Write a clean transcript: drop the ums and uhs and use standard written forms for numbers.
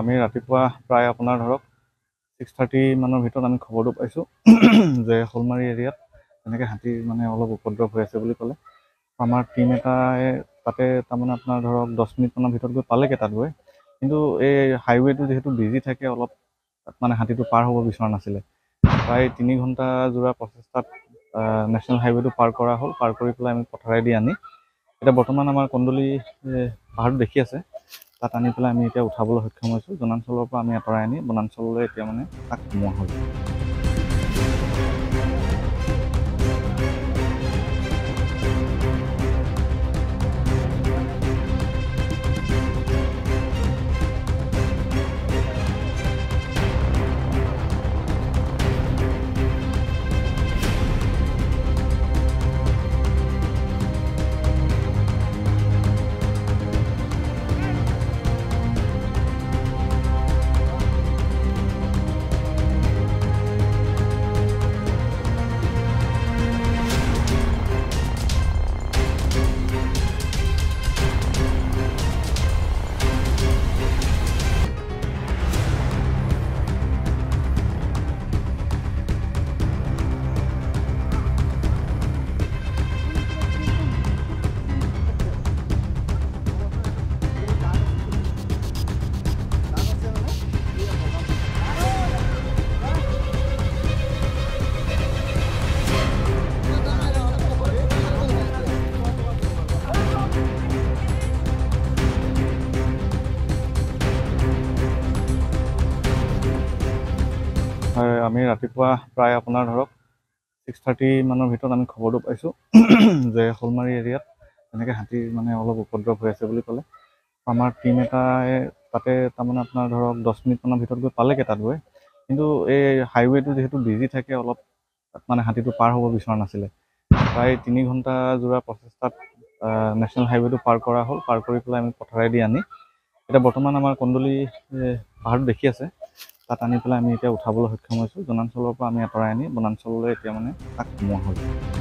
আমি ৰাতিপুৱা প্ৰায় আপোনাৰ ধৰক 6:30 মানৰ ভিতৰত আমি খবৰটো পাইছোঁ যে শ'লমাৰী এৰিয়াত এনেকৈ হাতীৰ মানে অলপ উপদ্ৰৱ হৈ আছে বুলি ক'লে। আমাৰ টীম এটাই তাতে তাৰমানে আপোনাৰ ধৰক 10 মিনিটমানৰ ভিতৰত গৈ পালেগৈ তাত গৈ, কিন্তু এই হাইৱেটো যিহেতু বিজি থাকে অলপ, তাত মানে হাতীটো পাৰ হ'ব বিচৰা নাছিলে। প্ৰায় 3 ঘণ্টা যোৰা প্ৰচেষ্টাত নেশ্যনেল হাইৱেটো পাৰ কৰা হ'ল। পাৰ কৰি পেলাই আমি পথাৰেদি আনি এতিয়া বৰ্তমান আমাৰ কন্দলি পাহাৰটো দেখি আছে, তাত আনি পেলাই আমি এতিয়া উঠাবলৈ সক্ষম হৈছোঁ। জনাঞ্চলৰ পৰা আমি আঁতৰাই আনি বনাঞ্চললৈ এতিয়া মানে তাক সোমোৱা হ'ল। আমি ৰাতিপুৱা প্ৰায় আপোনাৰ ধৰক 6:30 মানৰ ভিতৰত আমি খবৰটো পাইছোঁ যে শ'লমাৰী এৰিয়াত এনেকৈ হাতীৰ মানে অলপ উপদ্ৰৱ হৈ আছে বুলি ক'লে। আমাৰ টীম এটাই তাতে তাৰমানে আপোনাৰ ধৰক 10 মিনিটমানৰ ভিতৰত গৈ পালেগৈ তাত গৈ, কিন্তু এই হাইৱেটো যিহেতু বিজি থাকে অলপ, তাত মানে হাতীটো পাৰ হ'ব বিচৰা নাছিলে। প্ৰায় 3 ঘণ্টা যোৰা প্ৰচেষ্টাত নেশ্যনেল হাইৱেটো পাৰ কৰা হ'ল। পাৰ কৰি পেলাই আমি পথাৰেদি আনি এতিয়া বৰ্তমান আমাৰ কন্দলি পাহাৰটো দেখি আছে, তাত আনি পেলাই আমি এতিয়া উঠাবলৈ সক্ষম হৈছোঁ। জনাঞ্চলৰ পৰা আমি আঁতৰাই আনি বনাঞ্চললৈ এতিয়া মানে তাক সোমোৱা হ'ল।